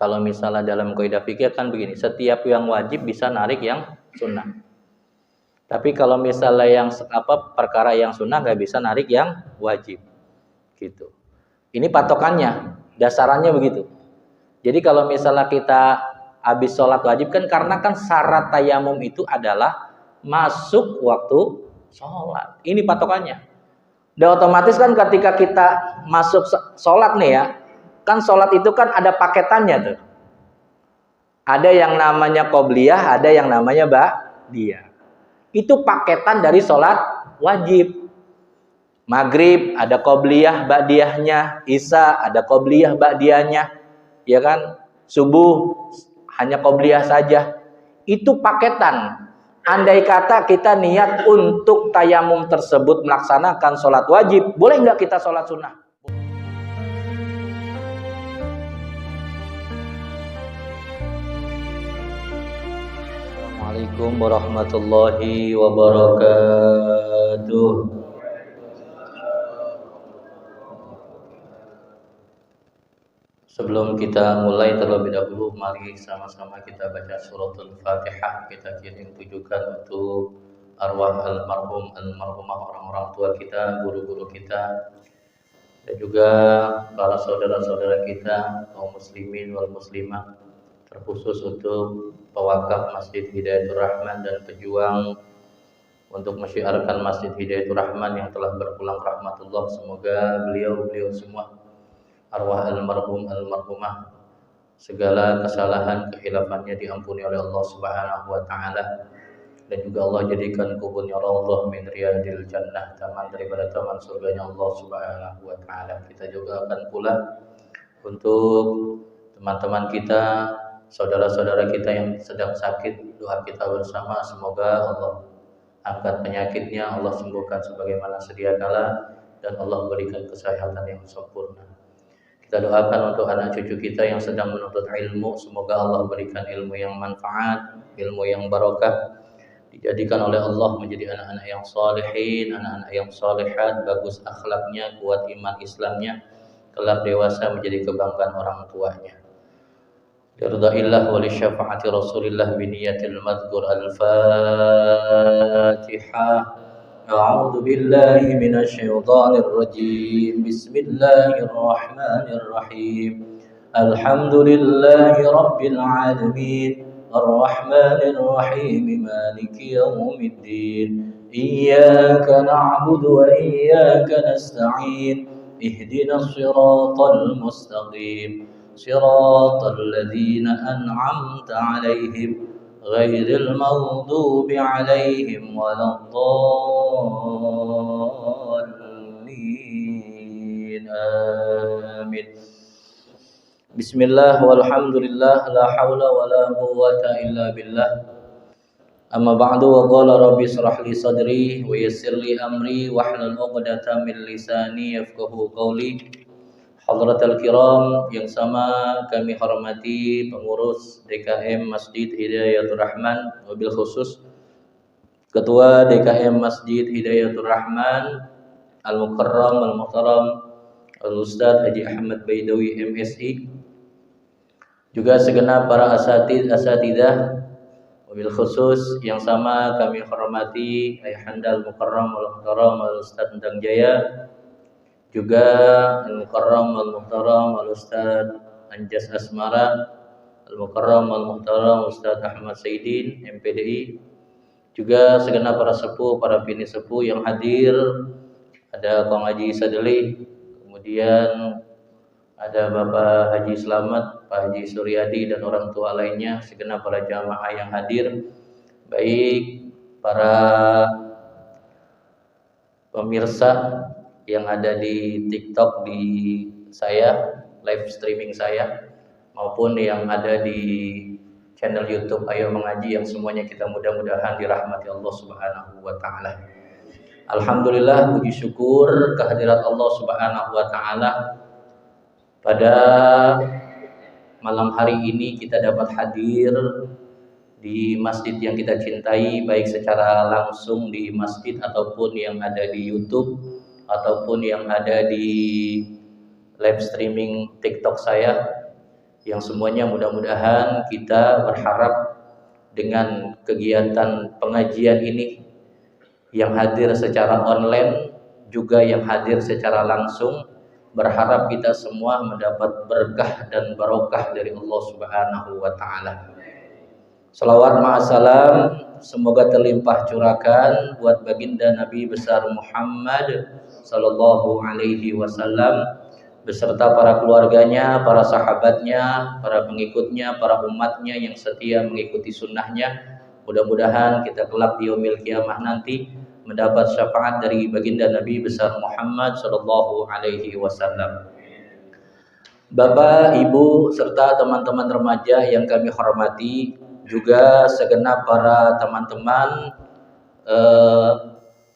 Kalau misalnya dalam kaidah fikih kan begini, setiap yang wajib bisa narik yang sunnah. Tapi kalau misalnya yang perkara yang sunnah nggak bisa narik yang wajib, gitu. Ini patokannya, dasarannya begitu. Jadi kalau misalnya kita habis sholat wajib kan, karena kan syarat tayamum itu adalah masuk waktu sholat. Ini patokannya. Dan otomatis kan ketika kita masuk sholat nih ya, kan sholat itu kan ada paketannya tuh. Ada yang namanya qobliyah, ada yang namanya ba'diyah. Itu paketan dari sholat wajib. Maghrib ada qobliyah ba'diyahnya, Isya ada qobliyah ba'diyahnya, ya kan? Subuh hanya qobliyah saja. Itu paketan. Andai kata kita niat untuk tayamum tersebut melaksanakan sholat wajib, boleh nggak kita sholat sunnah? Assalamualaikum warahmatullahi wabarakatuh. Sebelum kita mulai terlebih dahulu, mari sama-sama kita baca suratul Fatihah. Kita kirim tujukan untuk arwah almarhum, almarhumah, orang-orang tua kita, guru-guru kita, dan juga para saudara-saudara kita, kaum muslimin wal muslimah, terkhusus untuk pewakaf Masjid Hidayatul Rahman dan pejuang untuk mensyiarkan Masjid Hidayatul Rahman yang telah berpulang rahmatullah. Semoga beliau semua, arwah almarhum almarhumah, segala kesalahan kehilafannya diampuni oleh Allah Subhanahu wa taala, dan juga Allah jadikan kuburnya raudhah min riyadil jannah, taman daripada taman surganya Allah Subhanahu wa taala. Kita juga akan pula untuk teman-teman kita, saudara-saudara kita yang sedang sakit, doa kita bersama semoga Allah angkat penyakitnya, Allah sembuhkan sebagaimana sedia kala, dan Allah berikan kesehatan yang sempurna. Kita doakan untuk anak cucu kita yang sedang menuntut ilmu, semoga Allah berikan ilmu yang manfaat, ilmu yang barokah, dijadikan oleh Allah menjadi anak-anak yang salihin, anak-anak yang salihat, bagus akhlaknya, kuat iman Islamnya, kelak dewasa menjadi kebanggaan orang tuanya. Ridhaillah wa li syafaati Rasulillah bi niyatil madhkur. Al-Fatihah. أعوذ بالله من الشيطان الرجيم. بسم الله الرحمن الرحيم. الحمد لله رب العالمين الرحمن الرحيم مالك يوم الدين إياك نعبد وإياك نستعين اهدنا الصراط المستقيم صراط الذين أنعمت عليهم غير المغضوب عليهم ولا الضالين آمين. بسم الله والحمد لله لا حول ولا قوة إلا بالله. أما بعد وقال ربي اشرح لي صدري ويسر لي أمري واحلل عقدة من لساني يفقهوا قولي. Hadratul kiram yang sama kami hormati pengurus DKM Masjid Hidayatul Rahman, wabil khusus Ketua DKM Masjid Hidayatul Rahman Al-Mukarram Al-Muhtaram Al-Ustadz Haji Ahmad Baidawi MSI, juga segenap para asatidah, wabil khusus yang sama kami hormati Ayahanda Al-Mukarram Al-Muhtaram Al-Ustadz Endang Jaya, juga Al-Mukarram Al-Muhtaram Al-Ustadz Anjas Asmara, Al-Mukarram Al-Muhtaram Ustadz Ahmad Saidin MPDI, juga segenap para sepuh, para bini sepuh yang hadir. Ada Kang Haji Sadeli, kemudian ada Bapak Haji Slamet, Pak Haji Suryadi, dan orang tua lainnya, segenap para jamaah yang hadir, baik para pemirsa yang ada di TikTok di saya, live streaming saya, maupun yang ada di channel YouTube Ayo Mengaji, yang semuanya kita mudah-mudahan dirahmati Allah Subhanahu wa taala. Alhamdulillah, puji syukur kehadirat Allah Subhanahu wa taala. Pada malam hari ini kita dapat hadir di masjid yang kita cintai, baik secara langsung di masjid ataupun yang ada di YouTube ataupun yang ada di live streaming TikTok saya. yang semuanya mudah-mudahan kita berharap dengan kegiatan pengajian ini yang hadir secara online juga yang hadir secara langsung, berharap kita semua mendapat berkah dan barokah dari Allah Subhanahu wa taala. Salawat ma'asalam semoga terlimpah curahan buat baginda Nabi besar Muhammad sallallahu alaihi wasallam beserta para keluarganya, para sahabatnya, para pengikutnya, para umatnya yang setia mengikuti sunnahnya. Mudah-mudahan kita kelak di yaumil kiamah nanti mendapat syafaat dari baginda Nabi besar Muhammad sallallahu alaihi wasallam. Bapak, Ibu serta teman-teman remaja yang kami hormati, juga segenap para teman-teman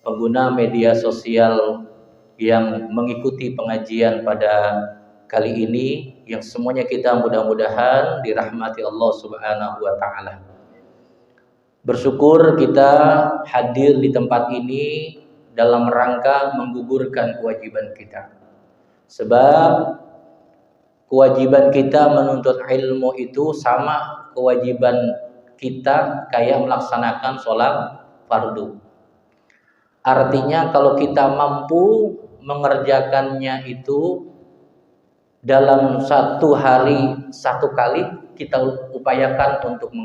pengguna media sosial yang mengikuti pengajian pada kali ini, yang semuanya kita mudah-mudahan dirahmati Allah Subhanahu wa taala. Bersyukur kita hadir di tempat ini dalam rangka menggugurkan kewajiban kita. Sebab kewajiban kita menuntut ilmu itu sama kewajiban kita kayak melaksanakan sholat fardu. Artinya kalau kita mampu mengerjakannya itu dalam satu hari satu kali, kita upayakan untuk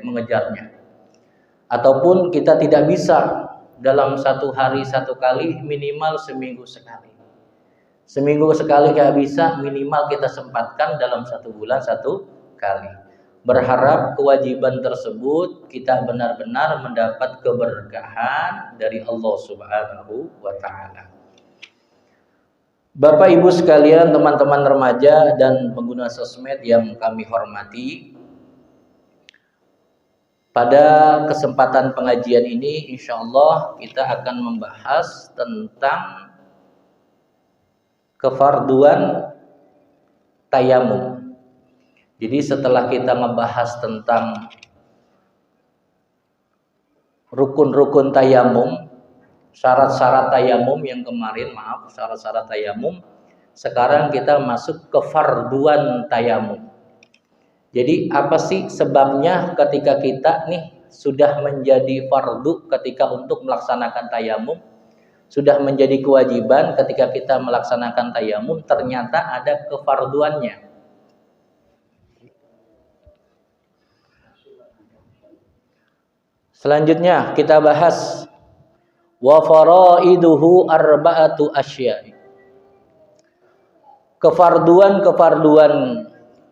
mengejarnya. Ataupun kita tidak bisa dalam satu hari satu kali, minimal seminggu sekali. Seminggu sekali nggak bisa, minimal kita sempatkan dalam satu bulan satu kali. Berharap kewajiban tersebut kita benar-benar mendapat keberkahan dari Allah Subhanahu wa taala. Bapak Ibu sekalian, teman-teman remaja dan pengguna sosmed yang kami hormati, pada kesempatan pengajian ini insya Allah kita akan membahas tentang kefarduan tayamum. Jadi setelah kita membahas tentang rukun-rukun tayamum, syarat-syarat tayamum yang kemarin, syarat-syarat tayamum, sekarang kita masuk ke farduan tayamum. Jadi apa sih sebabnya ketika kita nih sudah menjadi fardu ketika untuk melaksanakan tayamum, sudah menjadi kewajiban ketika kita melaksanakan tayamum, ternyata ada kefarduannya. Selanjutnya kita bahas wa faraiduhu arba'atu asya'. Kefarduan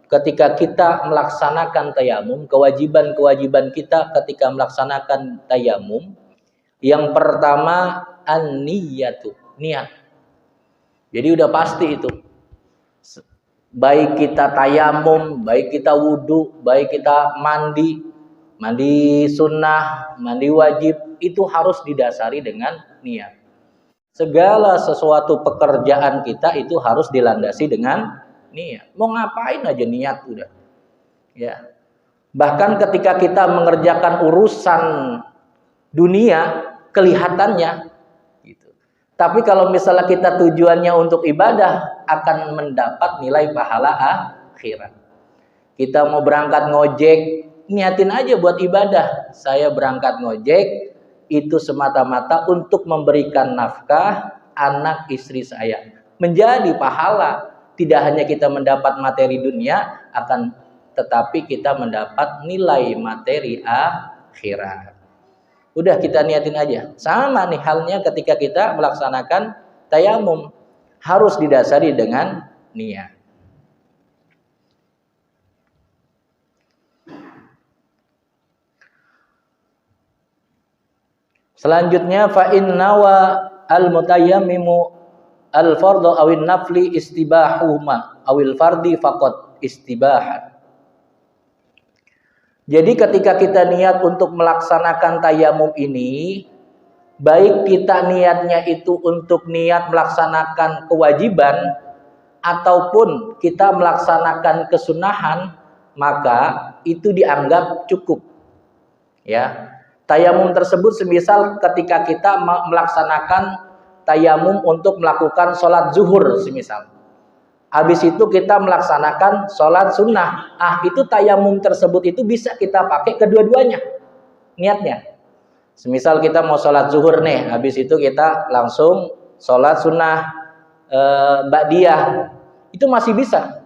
ketika kita melaksanakan tayamum, kewajiban-kewajiban kita ketika melaksanakan tayamum. Yang pertama an-niyatu, niat. Jadi udah pasti itu. Baik kita tayamum, baik kita wudu, baik kita mandi sunnah, mandi wajib, itu harus didasari dengan niat. Segala sesuatu pekerjaan kita itu harus dilandasi dengan niat. Mau ngapain aja niat udah. Ya. Bahkan ketika kita mengerjakan urusan dunia kelihatannya gitu. Tapi kalau misalnya kita tujuannya untuk ibadah, akan mendapat nilai pahala akhirat. Kita mau berangkat ngojek, niatin aja buat ibadah. Saya berangkat ngojek itu semata-mata untuk memberikan nafkah anak istri saya. Menjadi pahala. Tidak hanya kita mendapat materi dunia, akan tetapi kita mendapat nilai materi akhirat. Udah kita niatin aja. Sama nih halnya ketika kita melaksanakan tayamum, harus didasari dengan niat. Selanjutnya fa innawa al-mutayammimu al-fardhu awin nafli istibahuma awil fardi faqat istibahan. Jadi ketika kita niat untuk melaksanakan tayamum ini, baik kita niatnya itu untuk niat melaksanakan kewajiban ataupun kita melaksanakan kesunahan, maka itu dianggap cukup. Ya. Tayamum tersebut semisal ketika kita melaksanakan tayamum untuk melakukan sholat zuhur semisal. Habis itu kita melaksanakan sholat sunnah. Itu tayamum tersebut itu bisa kita pakai kedua-duanya niatnya. Semisal kita mau sholat zuhur nih, habis itu kita langsung sholat sunnah ba'diyah, itu masih bisa.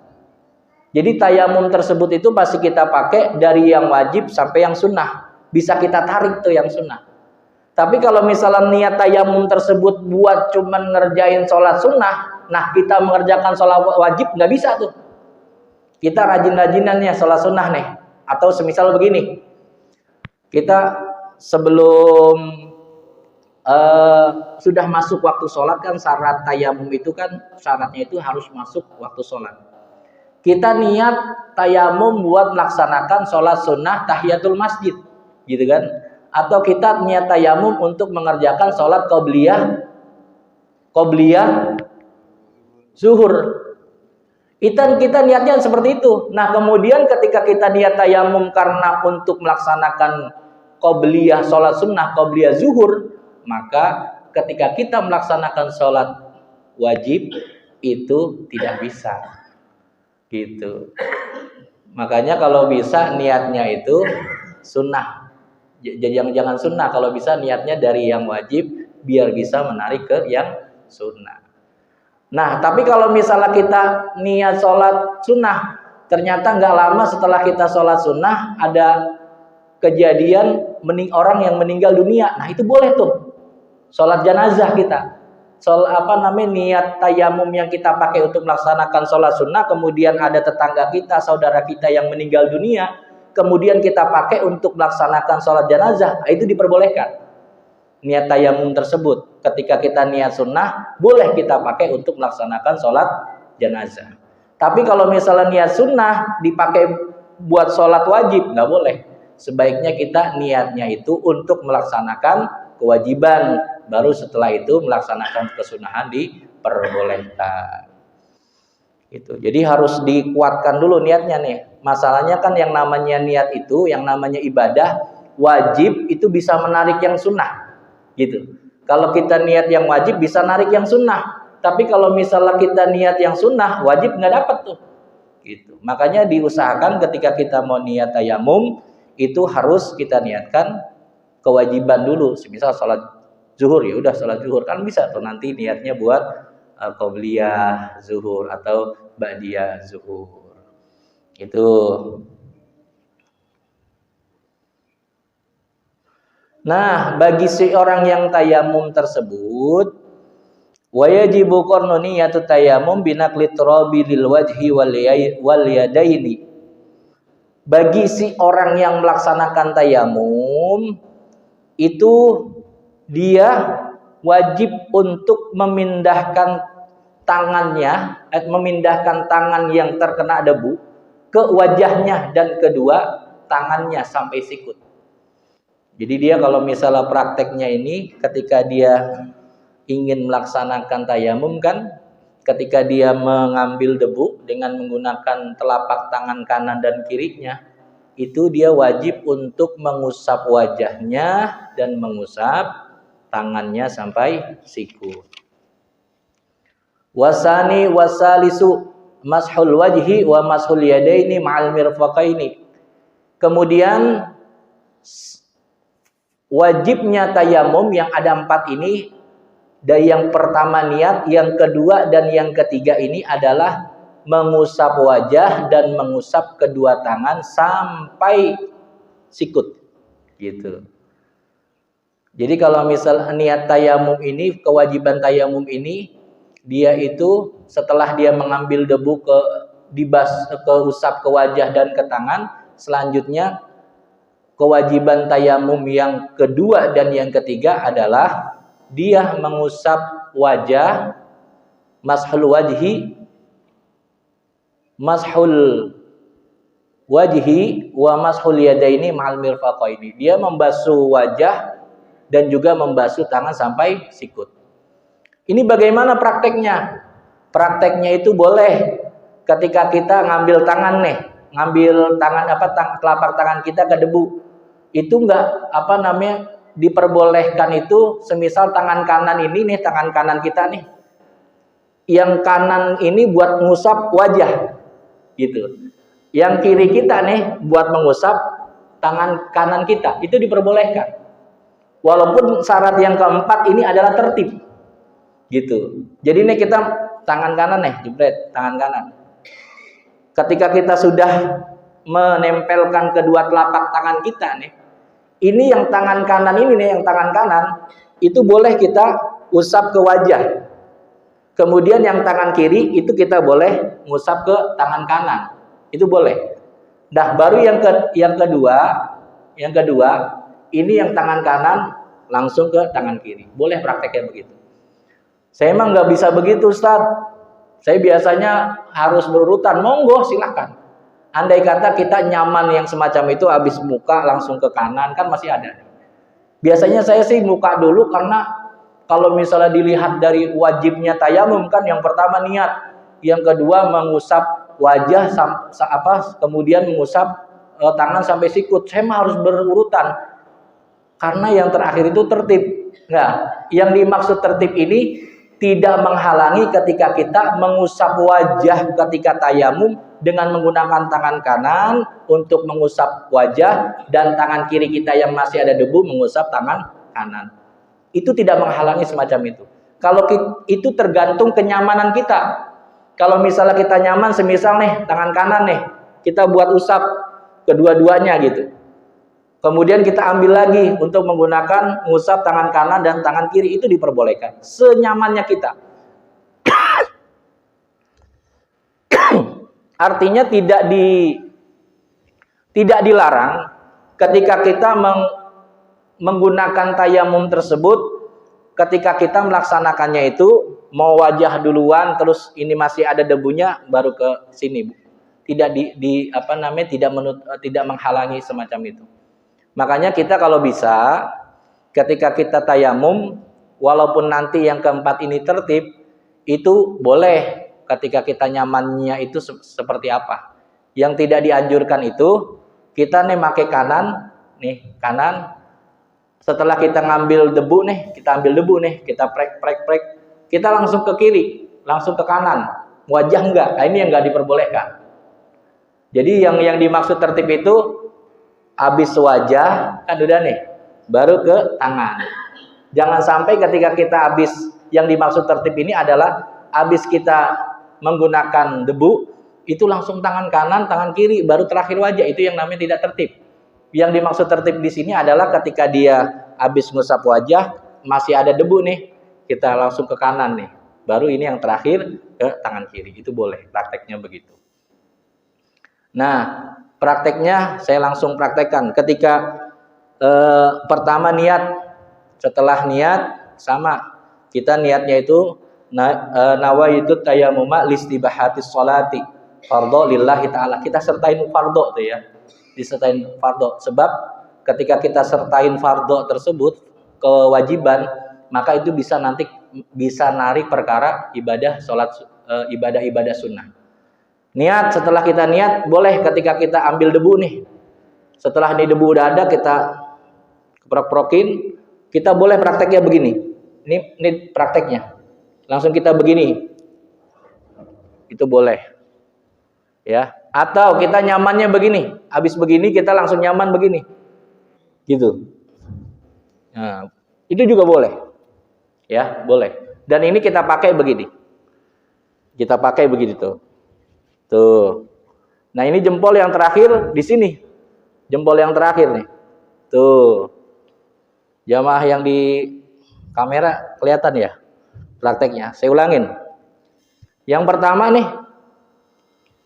Jadi tayamum tersebut itu pasti kita pakai dari yang wajib sampai yang sunnah. Bisa kita tarik tuh yang sunnah. Tapi kalau misalnya niat tayamum tersebut buat cuman ngerjain sholat sunnah, nah kita mengerjakan sholat wajib nggak bisa tuh. Kita rajin-rajinannya sholat sunnah nih. Atau semisal begini, kita sebelum sudah masuk waktu sholat kan syarat tayamum itu kan syaratnya itu harus masuk waktu sholat. Kita niat tayamum buat melaksanakan sholat sunnah tahiyatul masjid, gitu kan? Atau kita niat tayamum untuk mengerjakan sholat qobliyah zuhur. Kita niatnya seperti itu. Nah kemudian ketika kita niat tayamum karena untuk melaksanakan qobliyah sholat sunnah, qobliyah zuhur, maka ketika kita melaksanakan sholat wajib itu tidak bisa, gitu. Makanya kalau bisa niatnya itu sunnah. Jangan sunnah, kalau bisa niatnya dari yang wajib biar bisa menarik ke yang sunnah. Nah, tapi kalau misalnya kita niat sholat sunnah, ternyata nggak lama setelah kita sholat sunnah ada kejadian orang yang meninggal dunia. Nah, itu boleh tuh sholat jenazah kita. Niat tayamum yang kita pakai untuk melaksanakan sholat sunnah, kemudian ada tetangga kita, saudara kita yang meninggal dunia, kemudian kita pakai untuk melaksanakan sholat jenazah, itu diperbolehkan. Niat tayamum tersebut, ketika kita niat sunnah, boleh kita pakai untuk melaksanakan sholat jenazah. Tapi kalau misalnya niat sunnah dipakai buat sholat wajib, nggak boleh. Sebaiknya kita niatnya itu untuk melaksanakan kewajiban, baru setelah itu melaksanakan kesunahan diperbolehkan. Itu. Jadi harus dikuatkan dulu niatnya nih. Masalahnya kan yang namanya niat itu, yang namanya ibadah wajib itu bisa menarik yang sunnah, gitu. Kalau kita niat yang wajib bisa narik yang sunnah. Tapi kalau misalnya kita niat yang sunnah, wajib nggak dapat tuh, gitu. Makanya diusahakan ketika kita mau niat tayamum itu harus kita niatkan kewajiban dulu. Misal sholat zuhur, ya udah sholat zuhur kan bisa tuh nanti niatnya buat qobliyah zuhur atau ba'diyah zuhur. Itu. Nah, bagi seorang yang tayamum tersebut, wajibu qarnu niyatu tayamum binaqli turabi lil wajhi wal yadaini. Bagi si orang yang melaksanakan tayamum itu dia wajib untuk memindahkan tangan yang terkena debu ke wajahnya dan kedua tangannya sampai sikut. Jadi dia kalau misalnya prakteknya ini ketika dia ingin melaksanakan tayamum kan, ketika dia mengambil debu dengan menggunakan telapak tangan kanan dan kirinya, itu dia wajib untuk mengusap wajahnya dan mengusap tangannya sampai sikut. Wasani wasalisu mashul wajhi wa mashul yadaini ma'al mirfaqaini. Kemudian wajibnya tayamum yang ada 4 ini, dari yang pertama niat, yang kedua dan yang ketiga ini adalah mengusap wajah dan mengusap kedua tangan sampai sikut, gitu. Jadi kalau misal niat tayamum ini, kewajiban tayamum ini, dia itu setelah dia mengambil debu usap ke wajah dan ke tangan, selanjutnya kewajiban tayamum yang kedua dan yang ketiga adalah dia mengusap wajah, mashul wajhi wa mashul yadaini ma'al mirfaqaini. Dia membasuh wajah dan juga membasuh tangan sampai sikut. Ini bagaimana prakteknya? Prakteknya itu boleh ketika kita ngambil tangan nih, telapak tangan kita ke debu. Itu enggak diperbolehkan itu semisal tangan kanan ini nih, tangan kanan kita nih. yang kanan ini buat ngusap wajah gitu. Yang kiri kita nih buat mengusap tangan kanan kita, itu diperbolehkan. Walaupun syarat yang keempat ini adalah tertib gitu. Jadi nih kita tangan kanan nih, jebret, tangan kanan. Ketika kita sudah menempelkan kedua telapak tangan kita nih, ini yang tangan kanan ini nih, yang tangan kanan itu boleh kita usap ke wajah. Kemudian yang tangan kiri itu kita boleh ngusap ke tangan kanan. Itu boleh. Nah, baru yang kedua, ini yang tangan kanan langsung ke tangan kiri. Boleh prakteknya begitu. Saya emang nggak bisa begitu, Ustaz. Saya biasanya harus berurutan. Monggo, silakan. Andai kata kita nyaman yang semacam itu, habis muka langsung ke kanan, kan masih ada. Biasanya saya sih muka dulu, karena kalau misalnya dilihat dari wajibnya tayamum kan, yang pertama niat, yang kedua mengusap wajah, kemudian mengusap tangan sampai sikut. Saya mah harus berurutan, karena yang terakhir itu tertib. Nah, yang dimaksud tertib ini tidak menghalangi ketika kita mengusap wajah ketika tayamum dengan menggunakan tangan kanan untuk mengusap wajah, dan tangan kiri kita yang masih ada debu mengusap tangan kanan. Itu tidak menghalangi semacam itu. Kalau itu tergantung kenyamanan kita. Kalau misalnya kita nyaman, semisal nih tangan kanan nih, kita buat usap kedua-duanya gitu. Kemudian kita ambil lagi untuk menggunakan ngusap tangan kanan dan tangan kiri, itu diperbolehkan senyamannya kita. Artinya tidak dilarang ketika kita menggunakan tayamum tersebut, ketika kita melaksanakannya itu mau wajah duluan, terus ini masih ada debunya baru ke sini, Bu. Tidak tidak menghalangi semacam itu. Makanya kita kalau bisa, ketika kita tayamum, walaupun nanti yang keempat ini tertib, itu boleh ketika kita nyamannya itu seperti apa. Yang tidak dianjurkan itu, kita nih pakai kanan, setelah kita ngambil debu nih, kita prek, kita langsung ke kiri, langsung ke kanan, wajah enggak. Nah, ini yang enggak diperbolehkan. Jadi yang dimaksud tertib itu, habis wajah kan udah nih, baru ke tangan. Jangan sampai ketika kita habis, yang dimaksud tertib ini adalah habis kita menggunakan debu, itu langsung tangan kanan, tangan kiri, baru terakhir wajah. Itu yang namanya tidak tertib. Yang dimaksud tertib di sini adalah ketika dia habis ngusap wajah, masih ada debu nih, kita langsung ke kanan nih, baru ini yang terakhir ke tangan kiri. Itu boleh, prakteknya begitu. Nah, prakteknya saya langsung praktekkan. Ketika pertama niat, setelah niat sama, kita niatnya itu nawaitu tayammuma listibahatis sholati fardhu lillahi ta'ala. Kita sertain fardhu tuh ya. Disertain fardhu. Sebab ketika kita sertain fardhu tersebut kewajiban, maka itu bisa narik perkara ibadah salat, ibadah sunnah. Niat, setelah kita niat, boleh ketika kita ambil debu nih. Setelah ini debu udah ada, kita keprok-prokin, kita boleh prakteknya begini. Ini prakteknya. Langsung kita begini. Itu boleh. Ya, atau kita nyamannya begini. Habis begini kita langsung nyaman begini. Gitu. Nah, itu juga boleh. Ya, boleh. Dan ini kita pakai begini. Kita pakai begitu tuh. Tuh. Nah, ini jempol yang terakhir di sini. Jempol yang terakhir nih. Tuh. Jamaah yang di kamera kelihatan ya prakteknya. Saya ulangin. Yang pertama nih,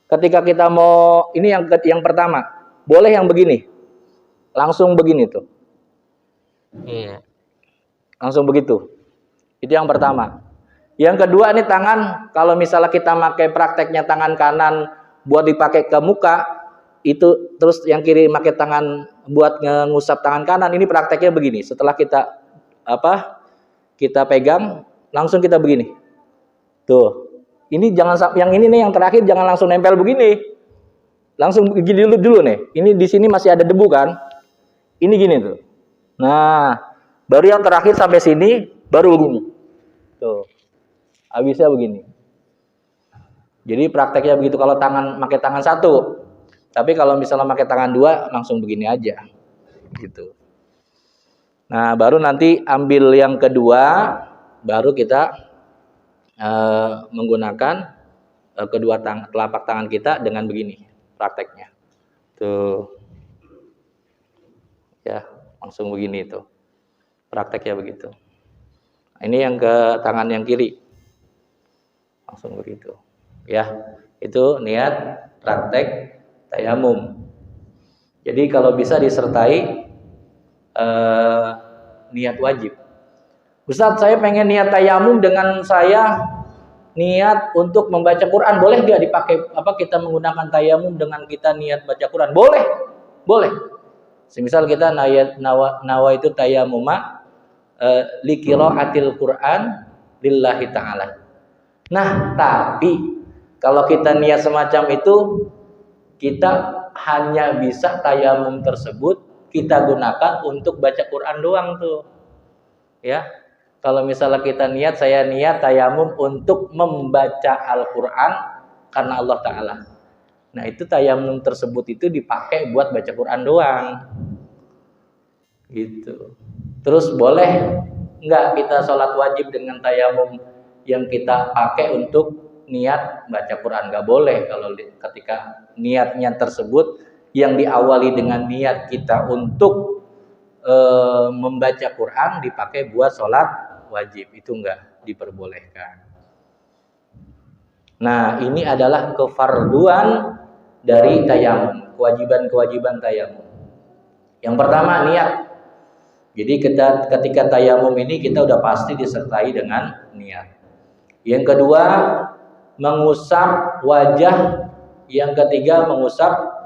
ketika kita mau, ini yang pertama, boleh yang begini. Langsung begini tuh. Langsung begitu. Itu yang pertama. Yang kedua nih tangan, kalau misalnya kita pakai prakteknya tangan kanan buat dipakai ke muka, itu terus yang kiri pakai tangan buat ngusap tangan kanan, ini prakteknya begini. Setelah kita kita pegang, langsung kita begini. Tuh. Ini jangan, yang ini nih yang terakhir jangan langsung nempel begini. Langsung gini dulu nih. Ini di sini masih ada debu kan? Ini gini tuh. Nah, baru yang terakhir sampai sini baru begini. Tuh. Habisnya begini. Jadi prakteknya begitu kalau pakai tangan satu. Tapi kalau misalnya pakai tangan dua, langsung begini aja. Gitu. Nah, baru nanti ambil yang kedua, baru kita menggunakan kedua telapak tangan kita dengan begini prakteknya. Tuh. Ya, langsung begini tuh. Prakteknya begitu. Ini yang ke tangan yang kiri. Langsung begitu. Ya, itu niat praktek tayamum. Jadi kalau bisa disertai niat wajib. Ustadz, saya pengen niat tayamum dengan saya niat untuk membaca Quran. Boleh nggak dipakai kita menggunakan tayamum dengan kita niat baca Quran? Boleh, boleh. Semisal kita nawa itu tayamuma liqiraatil Quran lillahi ta'ala. Nah, tapi kalau kita niat semacam itu, kita hanya bisa tayamum tersebut kita gunakan untuk baca Quran doang tuh. Ya. Kalau misalnya kita saya niat tayamum untuk membaca Al-Qur'an karena Allah Ta'ala. Nah, itu tayamum tersebut itu dipakai buat baca Quran doang. Gitu. Terus boleh enggak kita sholat wajib dengan tayamum yang kita pakai untuk niat baca Quran? Enggak boleh kalau ketika niatnya tersebut yang diawali dengan niat kita untuk membaca Quran dipakai buat sholat wajib, itu enggak diperbolehkan. Nah, ini adalah kefarduan dari tayamum, kewajiban-kewajiban tayamum. Yang pertama niat. Jadi ketika tayamum ini kita udah pasti disertai dengan niat. Yang kedua mengusap wajah. Yang ketiga mengusap.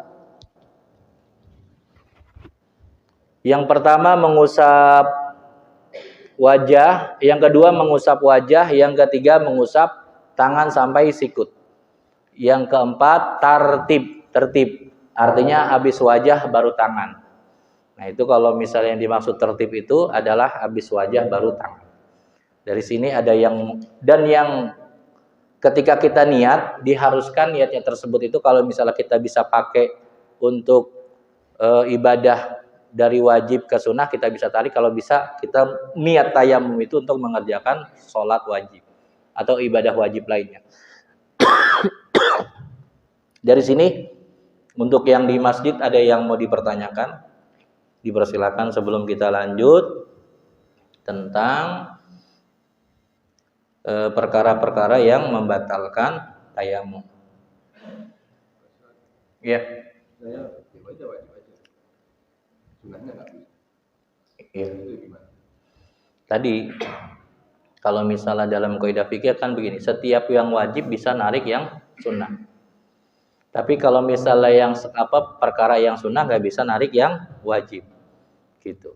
Yang pertama mengusap wajah, yang kedua mengusap wajah, yang ketiga mengusap tangan sampai sikut. Yang keempat tertib. Artinya habis wajah baru tangan. Nah, itu kalau misalnya yang dimaksud tertib itu adalah habis wajah baru tangan. Dari sini ada yang ketika kita niat, diharuskan niatnya tersebut itu kalau misalnya kita bisa pakai untuk ibadah dari wajib ke sunnah, kita bisa tarik. Kalau bisa kita niat tayamum itu untuk mengerjakan sholat wajib atau ibadah wajib lainnya. Dari sini untuk yang di masjid ada yang mau dipertanyakan, dipersilakan sebelum kita lanjut tentang perkara-perkara yang membatalkan tayamum. Ya. Saya baca wajib aja. Sunahnya nggak bisa. Iya. Tadi kalau misalnya dalam kaidah fikih kan begini, setiap yang wajib bisa narik yang sunnah. Tapi kalau misalnya yang perkara yang sunnah nggak bisa narik yang wajib, gitu.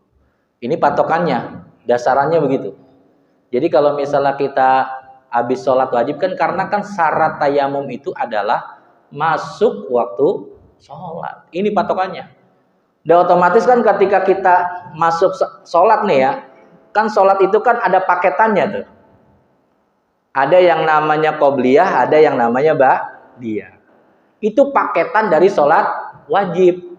Ini patokannya, dasarannya begitu. Jadi kalau misalnya kita habis sholat wajib kan karena kan syarat tayamum itu adalah masuk waktu sholat. Ini patokannya. Dan otomatis kan ketika kita masuk sholat nih ya, kan sholat itu kan ada paketannya tuh. Ada yang namanya qobliyah, ada yang namanya ba'diyah. Itu paketan dari sholat wajib.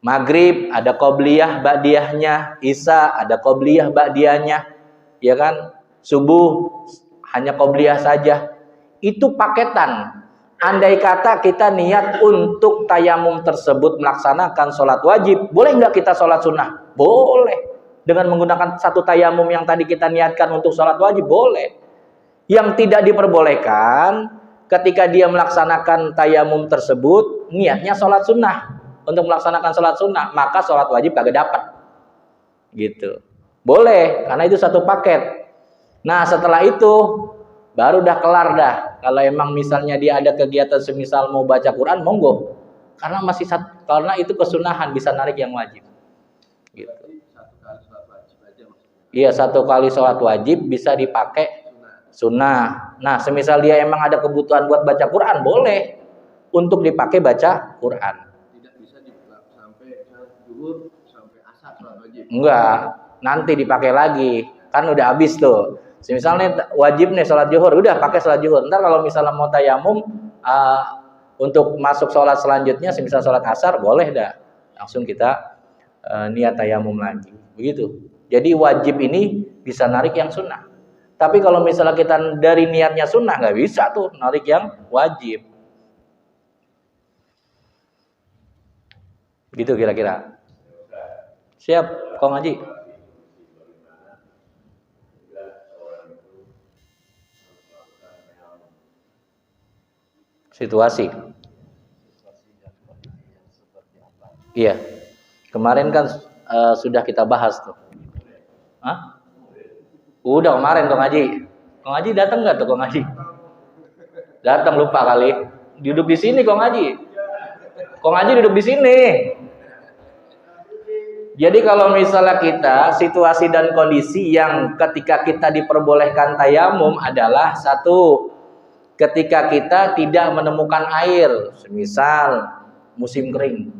Maghrib ada qobliyah ba'diyahnya, Isya ada qobliyah ba'diyahnya, ya kan? Subuh hanya qobliyah saja. Itu paketan. Andai kata kita niat untuk tayamum tersebut melaksanakan sholat wajib, boleh nggak kita sholat sunnah? Boleh. Dengan menggunakan satu tayamum yang tadi kita niatkan untuk sholat wajib, boleh. Yang tidak diperbolehkan, ketika dia melaksanakan tayamum tersebut, niatnya sholat sunnah. Untuk melaksanakan sholat sunnah, maka sholat wajib kagak dapat. Gitu. Boleh, karena itu satu paket. Nah, setelah itu, baru dah kelar dah. Kalau emang misalnya dia ada kegiatan semisal mau baca Quran, monggo. Karena karena itu kesunahan bisa narik yang wajib. Gitu. Iya, satu kali sholat wajib bisa dipakai sunnah. Nah, semisal dia emang ada kebutuhan buat baca Quran, boleh untuk dipakai baca Quran. Tidak bisa sampai zuhur sampai asar sholat wajib. Enggak, nanti dipakai lagi. Kan udah habis tuh. Misalnya wajib nih sholat zuhur, udah pakai sholat zuhur. Ntar kalau misalnya mau tayamum untuk masuk sholat selanjutnya, misal sholat asar, boleh dah langsung kita niat tayamum lagi. Begitu. Jadi wajib ini bisa narik yang sunnah. Tapi kalau misalnya kita dari niatnya sunnah, nggak bisa tuh narik yang wajib. Gitu kira-kira. Siap, Kong Haji. Situasi. Iya. Kemarin kan sudah kita bahas tuh. Hah? Udah kemarin Kong Haji. Kong Haji datang nggak tuh Kong Haji? Datang, lupa kali. Duduk di sini Kong Haji. Kong Haji duduk di sini. Jadi kalau misalnya kita situasi dan kondisi yang ketika kita diperbolehkan tayamum adalah satu, ketika kita tidak menemukan air, semisal musim kering.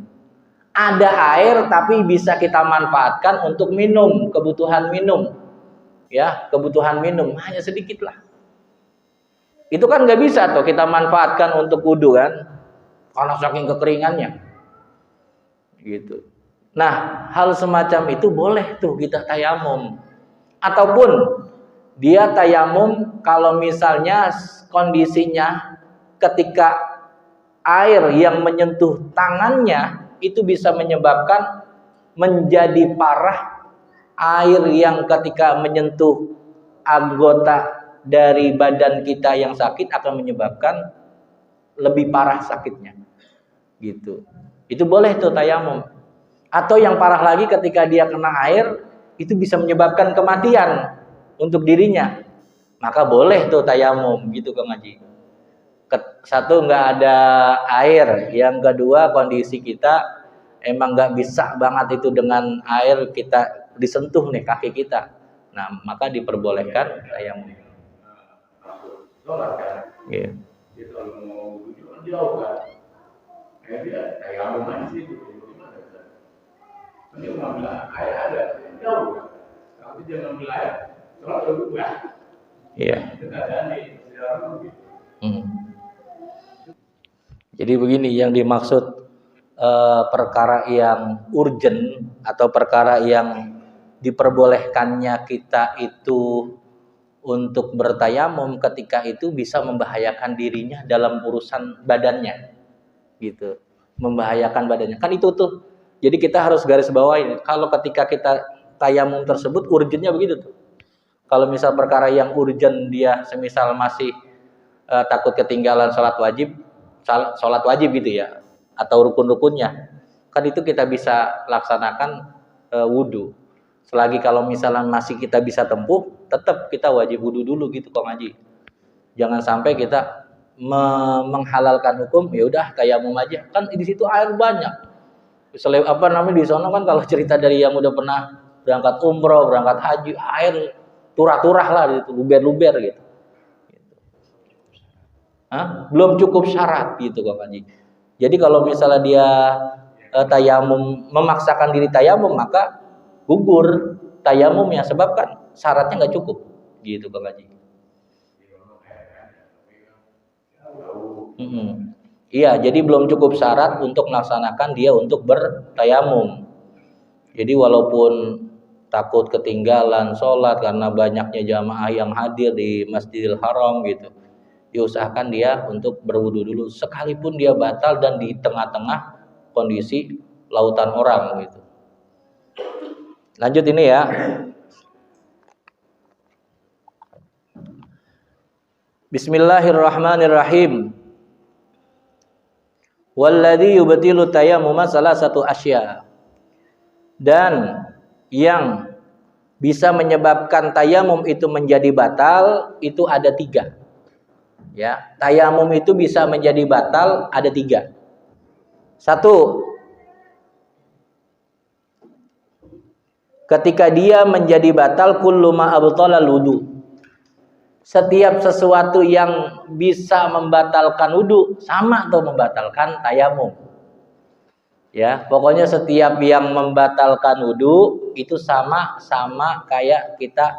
Ada air tapi bisa kita manfaatkan untuk minum, kebutuhan minum. Ya, kebutuhan minum hanya sedikit lah. Itu kan nggak bisa tuh kita manfaatkan untuk wudu kan, karena saking kekeringannya. Gitu. Nah, hal semacam itu boleh tuh kita tayamum. Ataupun dia tayamum kalau misalnya kondisinya ketika air yang menyentuh tangannya itu bisa menyebabkan menjadi parah, air yang ketika menyentuh anggota dari badan kita yang sakit akan menyebabkan lebih parah sakitnya. Gitu. Itu boleh tuh tayamum. Atau yang parah lagi ketika dia kena air itu bisa menyebabkan kematian untuk dirinya. Maka boleh tuh tayamum gitu Kang Haji. Satu, nggak ada air. Yang kedua, kondisi kita emang nggak bisa banget itu dengan air kita disentuh nih kaki kita. Nah, maka diperbolehkan tayamum. Iya. Dia kalau mau jauh kan, dia tayamum aja sih. Ini mengambil air ada jauh, tapi dia mengambil air sholat dulu ya. Iya. Keadaan di dalam gitu. Jadi begini yang dimaksud perkara yang urgent atau perkara yang diperbolehkannya kita itu untuk bertayamum ketika itu bisa membahayakan dirinya dalam urusan badannya, gitu, membahayakan badannya. Kan itu tuh. Jadi kita harus garis bawahi. Kalau ketika kita tayamum tersebut urgennya begitu tuh. Kalau misal perkara yang urgen dia semisal masih takut ketinggalan sholat wajib gitu ya, atau rukun-rukunnya, kan itu kita bisa laksanakan wudu. Selagi kalau misalnya masih kita bisa tempuh, tetap kita wajib wudu dulu gitu Kang Haji. Jangan sampai kita menghalalkan hukum, ya udah tayamum aja. Kan di situ air banyak. Di sana kan kalau cerita dari yang udah pernah berangkat umroh, berangkat haji, air turah-turah lah gitu, luber-luber gitu. Belum cukup syarat gitu Kang Haji. Jadi kalau misalnya dia tayamum, memaksakan diri tayamum, maka gugur tayamumnya, sebab kan syaratnya nggak cukup gitu Kang Haji. Iya, jadi belum cukup syarat untuk melaksanakan dia untuk bertayamum. Jadi walaupun takut ketinggalan sholat karena banyaknya jamaah yang hadir di Masjidil Haram gitu, diusahakan dia untuk berwudu dulu, sekalipun dia batal dan di tengah-tengah kondisi lautan orang gitu. Lanjut ini ya. Bismillahirrahmanirrahim. Walladzi yubtilu tayammuma salah satu asya. Dan yang bisa menyebabkan tayamum itu menjadi batal itu ada 3. Ya, tayamum itu bisa menjadi batal ada 3. 1, ketika dia menjadi batal kullu ma abtalal wudu. Setiap sesuatu yang bisa membatalkan wudu sama atau membatalkan tayamum. Ya, pokoknya setiap yang membatalkan wudu itu sama kayak kita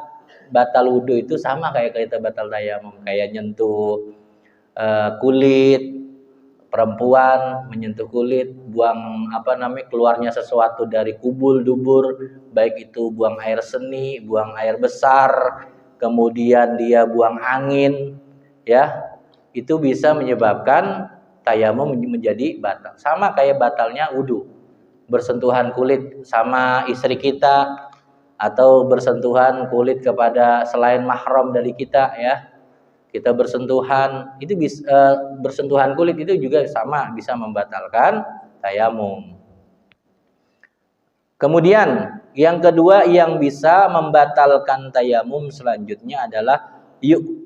batal wudhu itu sama kayak kita batal tayamum, kayak nyentuh kulit, perempuan menyentuh kulit, buang keluarnya sesuatu dari kubul dubur, baik itu buang air seni, buang air besar, kemudian dia buang angin, ya, itu bisa menyebabkan tayamum menjadi batal. Sama kayak batalnya wudhu, bersentuhan kulit sama istri kita atau bersentuhan kulit kepada selain mahram dari kita, ya. Kita bersentuhan itu bersentuhan kulit itu juga sama bisa membatalkan tayamum. Kemudian yang kedua yang bisa membatalkan tayamum selanjutnya adalah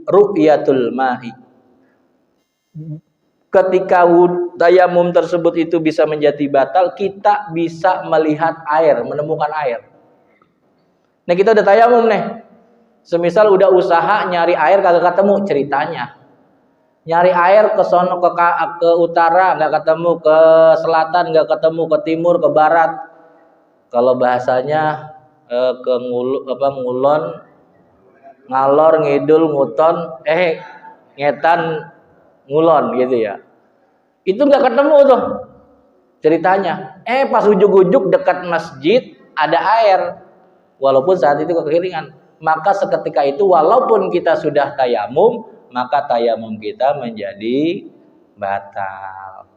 ru'yatul ma'i. Ketika tayamum tersebut itu bisa menjadi batal, kita bisa melihat air, menemukan air. Nah, kita udah tayamum nih. Semisal udah usaha nyari air kagak ketemu, ceritanya. Nyari air ke sono ke utara nggak ketemu, ke selatan nggak ketemu, ke timur, ke barat. Kalau bahasanya ke ngulon, ngalor, ngidul, nguton, ngetan, ngulon gitu ya. Itu nggak ketemu tuh ceritanya. Pas ujuk-ujuk dekat masjid ada air, walaupun saat itu kekeringan. Maka seketika itu walaupun kita sudah tayamum, maka tayamum kita menjadi batal.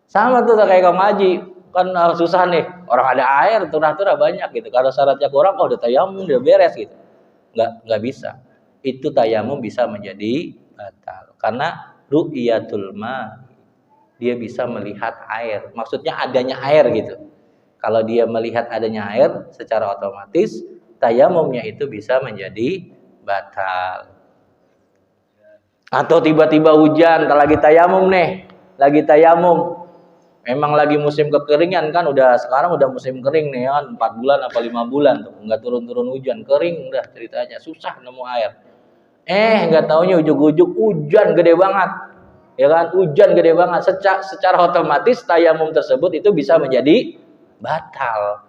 Sama tuh kayak kaum haji, kan susah nih, orang ada air turah-turah banyak gitu. Kalau syaratnya kurang, udah tayamum udah beres gitu. Nggak bisa. Itu tayamum bisa menjadi batal karena ru'yatul ma, dia bisa melihat air. Maksudnya adanya air gitu. Kalau dia melihat adanya air, secara otomatis tayamumnya itu bisa menjadi batal. Atau tiba-tiba hujan, lagi tayamum nih, lagi tayamum. Memang lagi musim kekeringan kan, sekarang udah musim kering nih kan, 4 bulan apa 5 bulan tuh, nggak turun-turun hujan, kering udah ceritanya, susah nemu air. Nggak taunya ujuk-ujuk hujan gede banget. Ya kan, hujan gede banget, secara otomatis tayamum tersebut itu bisa menjadi batal.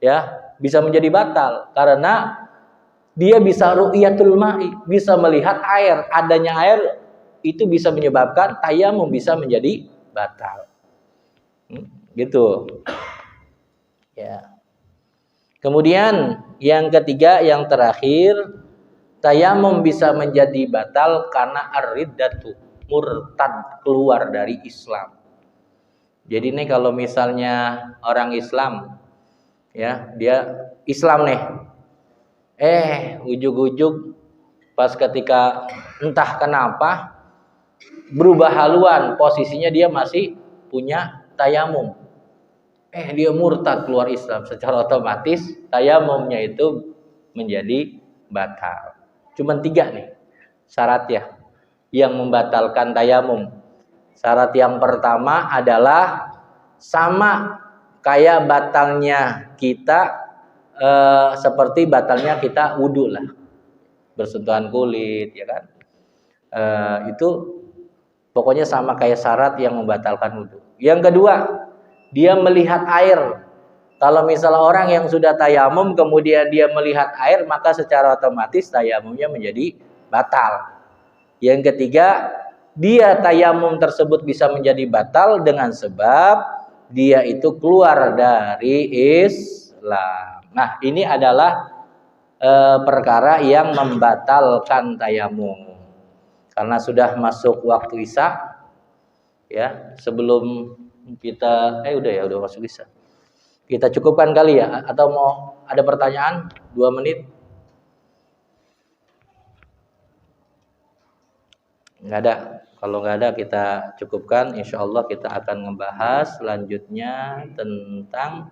Ya, bisa menjadi batal karena dia bisa ru'yatul ma'i, bisa melihat air. Adanya air itu bisa menyebabkan tayamum bisa menjadi batal. Gitu. Ya. Kemudian yang ketiga, yang terakhir, tayamum bisa menjadi batal karena ar-riddatu, murtad, keluar dari Islam. Jadi nih kalau misalnya orang Islam, ya, dia Islam nih, ujuk-ujuk pas ketika entah kenapa berubah haluan, posisinya dia masih punya tayamum, dia murtad keluar Islam, secara otomatis tayamumnya itu menjadi batal. Cuman 3 nih syarat ya yang membatalkan tayamum. Syarat yang pertama adalah sama kayak batalnya kita seperti batalnya kita wudhu lah, bersentuhan kulit, ya kan? Itu pokoknya sama kayak syarat yang membatalkan wudhu. Yang kedua, dia melihat air. Kalau misalnya orang yang sudah tayamum kemudian dia melihat air, maka secara otomatis tayamumnya menjadi batal. Yang ketiga, dia tayamum tersebut bisa menjadi batal dengan sebab dia itu keluar dari Islam. Nah, ini adalah perkara yang membatalkan tayamum. Karena sudah masuk waktu Isya, ya, sebelum kita udah masuk Isya. Kita cukupkan kali ya, atau mau ada pertanyaan 2 menit? Nggak ada. Kalau nggak ada kita cukupkan. Insya Allah kita akan membahas selanjutnya tentang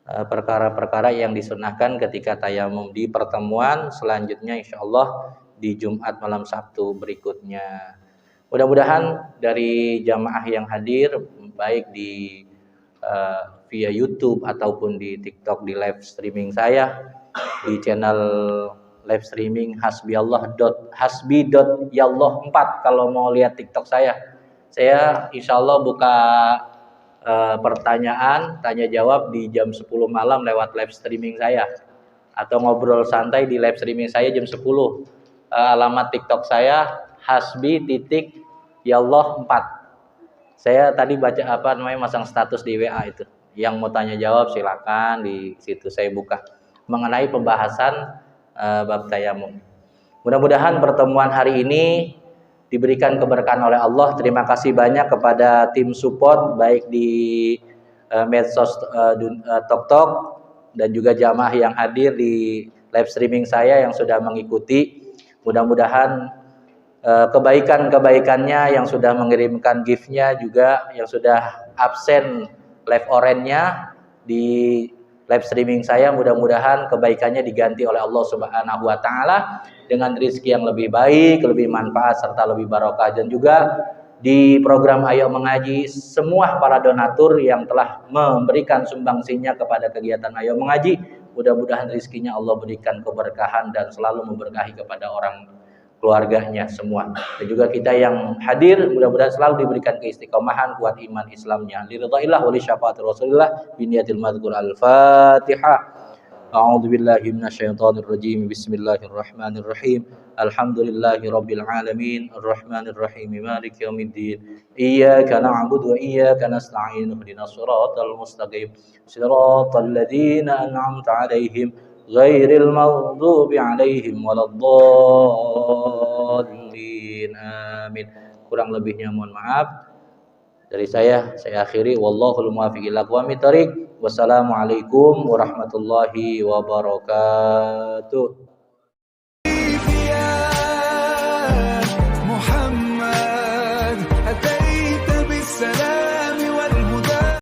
perkara-perkara yang disunahkan ketika tayamum di pertemuan selanjutnya, insya Allah di Jumat malam Sabtu berikutnya. Mudah-mudahan dari jamaah yang hadir baik di via YouTube ataupun di TikTok, di live streaming saya di channel live streaming hasbi.yallah4. Kalau mau lihat TikTok saya insya Allah buka pertanyaan tanya jawab di jam 10 malam lewat live streaming saya. atau ngobrol santai di live streaming saya jam 10. Alamat TikTok saya hasbi.yallah4. Saya tadi baca masang status di WA itu. Yang mau tanya jawab silakan, di situ saya buka mengenai pembahasan bab tayamum. Mudah-mudahan pertemuan hari ini diberikan keberkahan oleh Allah. Terima kasih banyak kepada tim support baik di medsos TokTok dan juga jamaah yang hadir di live streaming saya yang sudah mengikuti. Mudah-mudahan kebaikan-kebaikannya yang sudah mengirimkan gift-nya, juga yang sudah absen live orange-nya di live streaming saya, mudah-mudahan kebaikannya diganti oleh Allah Subhanahu wa taala dengan rezeki yang lebih baik, lebih manfaat serta lebih barokah. Dan juga di program Ayo Mengaji, semua para donatur yang telah memberikan sumbangsinya kepada kegiatan Ayo Mengaji, mudah-mudahan rezekinya Allah berikan keberkahan dan selalu memberkahi kepada orang keluarganya semua. Dan juga kita yang hadir, mudah-mudahan selalu diberikan keistiqomahan, kuat iman Islamnya. Liridhaillah wa li syafaatir Rasulillah biniyatil madhkur. Al-Fatihah. A'udzu billahi minasyaitonir rajim. Bismillahirrahmanirrahim. Alhamdulillahi rabbil alamin, arrahmanir rahim, maliki yaumiddin. Iyyaka na'budu wa iyyaka nasta'in. Ihdinas siratal mustaqim. Siratal ladzina an'amta 'alaihim ghairil maghdubi 'alaihim waladdallin. Amin. Kurang lebihnya mohon maaf. Dari saya akhiri. Wallahul muwaffiq ila aqwamit thoriq. Wassalamualaikum warahmatullahi wabarakatuh.